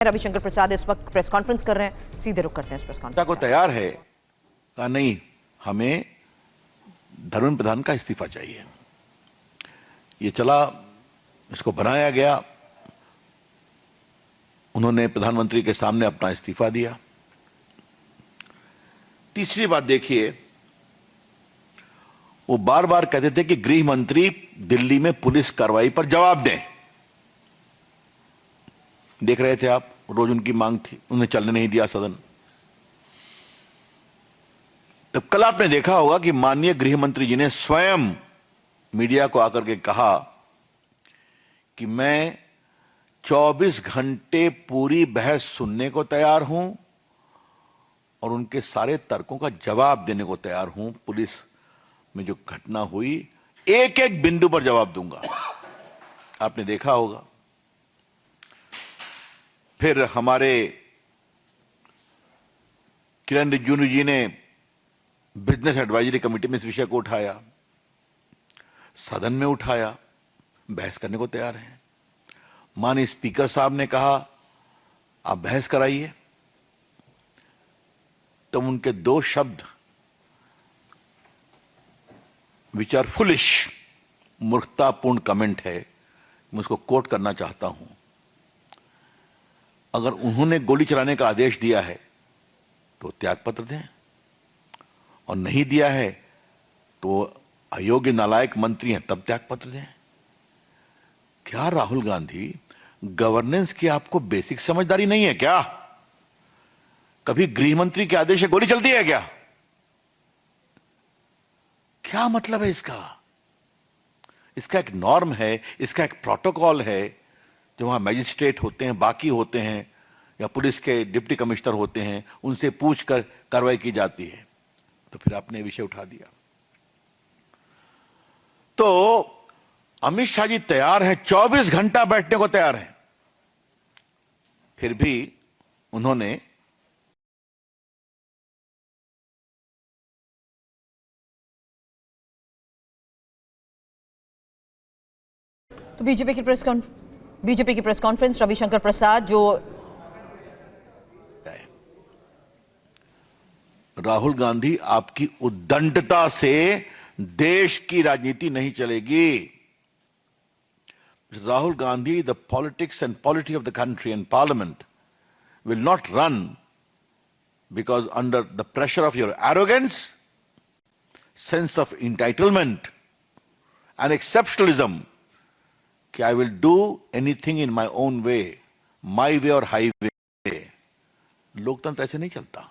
रविशंकर प्रसाद इस वक्त press conference कर रहे हैं, सीधे रुक करते हैं इस प्रेस कॉन्फ्रेंस को तैयार है कहा नहीं, हमें धर्मेंद्र प्रधान का इस्तीफा चाहिए। ये चला, इसको बनाया गया, उन्होंने प्रधानमंत्री के सामने अपना इस्तीफा दिया। तीसरी बात देखिए, वो बार बार कहते थे कि गृह मंत्री दिल्ली में पुलिस कार्रवाई पर जवाब दें। देख रहे थे आप, रोज उनकी मांग थी, उन्हें चलने नहीं दिया सदन। तब कल आपने देखा होगा कि माननीय गृह मंत्री जी ने स्वयं मीडिया को आकर के कहा कि मैं 24 घंटे पूरी बहस सुनने को तैयार हूं और उनके सारे तर्कों का जवाब देने को तैयार हूं। पुलिस में जो घटना हुई, एक एक बिंदु पर जवाब दूंगा। आपने देखा होगा। फिर हमारे किरण रिजिजू जी ने बिजनेस एडवाइजरी कमेटी में इस विषय को उठाया, सदन में उठाया, बहस करने को तैयार हैं। माननीय स्पीकर साहब ने कहा आप बहस कराइए, तब उनके दो शब्द विच आर फुलिश, मूर्खतापूर्ण कमेंट है, मैं उसको कोट करना चाहता हूं। अगर उन्होंने गोली चलाने का आदेश दिया है तो त्यागपत्र दें, और नहीं दिया है तो अयोग्य नालायक मंत्री हैं तब त्यागपत्र दें। क्या राहुल गांधी, गवर्नेंस की आपको बेसिक समझदारी नहीं है क्या? कभी गृह मंत्री के आदेश से गोली चलती है क्या? क्या मतलब है इसका? इसका एक नॉर्म है, इसका एक प्रोटोकॉल है। जो वहां मैजिस्ट्रेट होते हैं, बाकी होते हैं, या पुलिस के डिप्टी कमिश्नर होते हैं, उनसे पूछकर कार्रवाई की जाती है। तो फिर आपने विषय उठा दिया। तो अमित शाह जी तैयार हैं, 24 घंटा बैठने को तैयार हैं, फिर भी उन्होंने तो बीजेपी की प्रेस कॉन्फ्रेंस, रविशंकर प्रसाद जो राहुल गांधी, आपकी उद्दंडता से देश की राजनीति नहीं चलेगी। Rahul Gandhi, the politics and polity of the country and parliament will not run because under the pressure of your arrogance, sense of entitlement and exceptionalism कि I will do anything in my own way, my way और high वे। लोकतंत्र ऐसे नहीं चलता।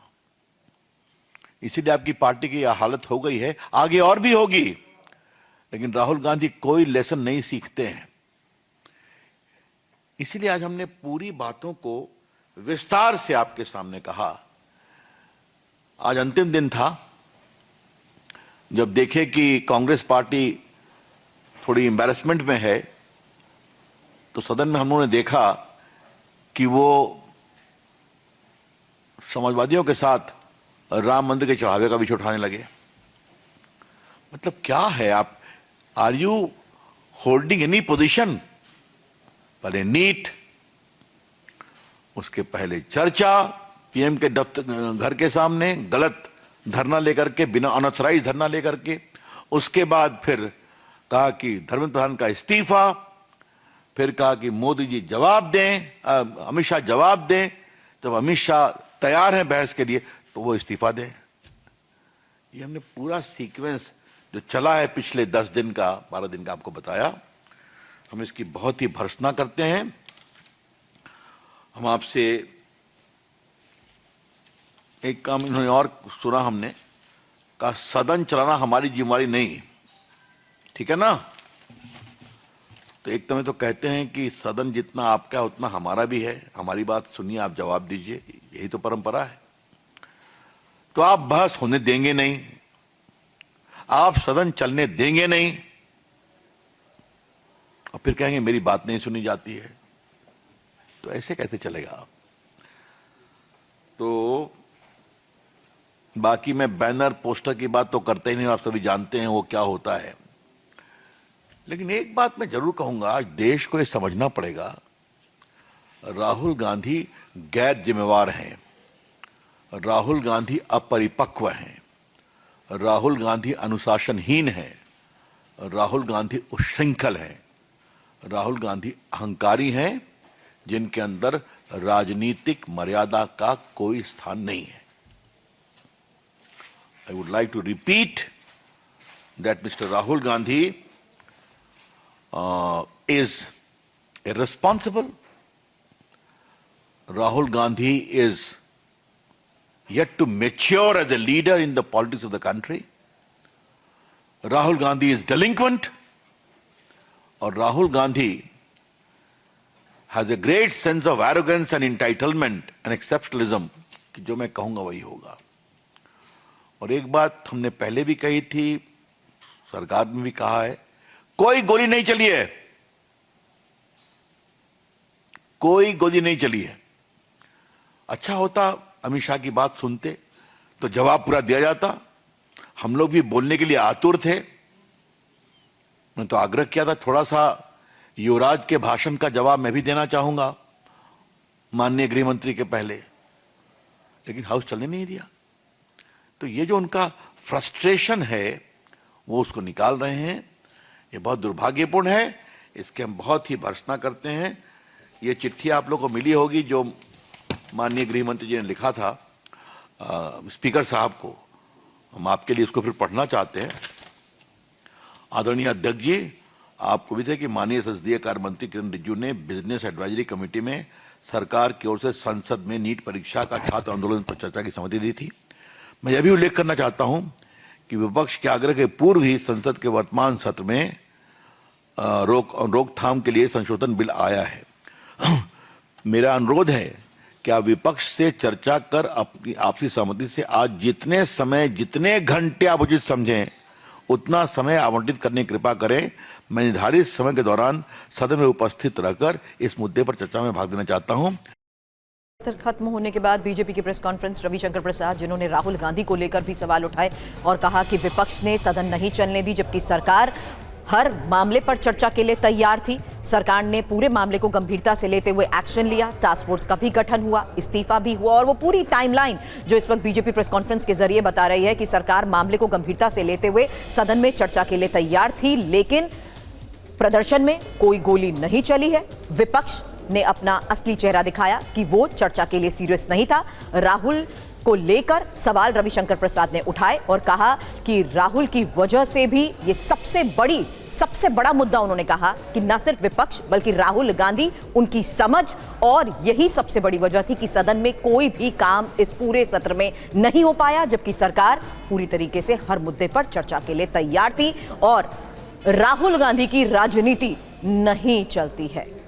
इसीलिए आपकी party की यह हालत हो गई है, आगे और भी होगी। लेकिन राहुल गांधी कोई लेसन नहीं सीखते हैं। इसीलिए आज हमने पूरी बातों को विस्तार से आपके सामने कहा। आज अंतिम दिन था, जब देखे कि कांग्रेस पार्टी थोड़ी एम्बैरेसमेंट में है, तो सदन में हम लोगों ने देखा कि वो समाजवादियों के साथ राम मंदिर के चढ़ावे का विषय उठाने लगे। मतलब क्या है आप? Are you holding any position? पहले नीट, उसके पहले चर्चा पीएम के दफ्तर घर के सामने गलत धरना लेकर के, बिना अनऑथराइज्ड धरना लेकर के, उसके बाद फिर कहा कि धर्मेंद्र प्रधान का इस्तीफा, फिर कहा कि मोदी जी जवाब दें, अमित शाह जवाब दें। जब अमित शाह तैयार हैं बहस के लिए तो वो इस्तीफा दें। ये हमने पूरा सीक्वेंस जो चला है पिछले 10 दिन का, 12 दिन का आपको बताया। हम इसकी बहुत ही भर्त्सना करते हैं। हम आपसे एक काम इन्होंने और सुना, हमने कहा सदन चलाना हमारी जिम्मेवारी नहीं, ठीक है ना? तो एक समय तो कहते हैं कि सदन जितना आपका उतना हमारा भी है, हमारी बात सुनिए, आप जवाब दीजिए, यही तो परंपरा है। तो आप बहस होने देंगे नहीं, आप सदन चलने देंगे नहीं, और फिर कहेंगे मेरी बात नहीं सुनी जाती है। तो ऐसे कैसे चलेगा? तो बाकी मैं बैनर पोस्टर की बात तो करते ही नहीं, आप सभी जानते हैं वो क्या होता है। लेकिन एक बात मैं जरूर कहूंगा, आज देश को ये समझना पड़ेगा राहुल गांधी गैर जिम्मेवार हैं, राहुल गांधी अपरिपक्व हैं, राहुल गांधी अनुशासनहीन हैं, राहुल गांधी उच्छृंखल हैं, राहुल गांधी अहंकारी हैं, जिनके अंदर राजनीतिक मर्यादा का कोई स्थान नहीं है। I would like to repeat that Mr. Rahul Gandhi is irresponsible. Rahul Gandhi is yet to mature as a leader in the politics of the country. Rahul Gandhi is delinquent, or Rahul Gandhi has a great sense of arrogance and entitlement and exceptionalism कि जो मैं कहूंगा वही होगा। और एक बात हमने पहले भी कही थी, सरकार में भी कहा है, कोई गोली नहीं चली है, कोई गोली नहीं चली है। अच्छा होता अमित शाह की बात सुनते तो जवाब पूरा दिया जाता। हम लोग भी बोलने के लिए आतुर थे। मैं तो आग्रह किया था थोड़ा सा युवराज के भाषण का जवाब मैं भी देना चाहूंगा माननीय गृह मंत्री के पहले, लेकिन हाउस चलने नहीं दिया। तो ये जो उनका फ्रस्ट्रेशन है वो उसको निकाल रहे हैं, ये बहुत दुर्भाग्यपूर्ण है। इसके हम बहुत ही भर्त्सना करते हैं। ये चिट्ठी आप लोग को मिली होगी जो माननीय गृह मंत्री जी ने लिखा था स्पीकर साहब को। हम आपके लिए इसको फिर पढ़ना चाहते हैं। आदरणीय अध्यक्ष जी, आपको भी थे कि माननीय संसदीय कार्य मंत्री किरण रिजिजू ने बिजनेस एडवाइजरी कमेटी में सरकार की ओर से संसद में नीट परीक्षा का छात्र आंदोलन पर चर्चा की सहमति दी थी। मैं यह भी उल्लेख करना चाहता हूं कि विपक्ष के आग्रह के पूर्व ही संसद के वर्तमान सत्र में रोकथाम के लिए संशोधन बिल आया है। मेरा अनुरोध है कि आप विपक्ष से चर्चा कर अपनी आपसी सहमति से आज जितने समय जितने घंटे आप उचित समझें उतना समय आवंटित करने की कृपा करें। मैं निर्धारित समय के दौरान सदन में उपस्थित रहकर इस मुद्दे पर चर्चा में भाग लेना चाहता हूं। खत्म होने के बाद बीजेपी की प्रेस कॉन्फ्रेंस रविशंकर प्रसाद, जिन्होंने राहुल गांधी को लेकर भी सवाल उठाए और कहा कि विपक्ष ने सदन नहीं चलने दी, जबकि सरकार हर मामले पर चर्चा के लिए तैयार थी। सरकार ने पूरे मामले को गंभीरता से लेते हुए एक्शन लिया, टास्क फोर्स का भी गठन हुआ, इस्तीफा भी हुआ और वो पूरी टाइमलाइन जो इस वक्त बीजेपी प्रेस कॉन्फ्रेंस के जरिए बता रही है कि सरकार मामले को गंभीरता से लेते हुए सदन में चर्चा के लिए तैयार थी, लेकिन प्रदर्शन में कोई गोली नहीं चली है। विपक्ष ने अपना असली चेहरा दिखाया कि वो चर्चा के लिए सीरियस नहीं था। राहुल को लेकर सवाल रविशंकर प्रसाद ने उठाए और कहा कि राहुल की वजह से भी ये सबसे बड़ा मुद्दा उन्होंने कहा कि न सिर्फ विपक्ष बल्कि राहुल गांधी, उनकी समझ, और यही सबसे बड़ी वजह थी कि सदन में कोई भी काम इस पूरे सत्र में नहीं हो पाया, जबकि सरकार पूरी तरीके से हर मुद्दे पर चर्चा के लिए तैयार थी और राहुल गांधी की राजनीति नहीं चलती है।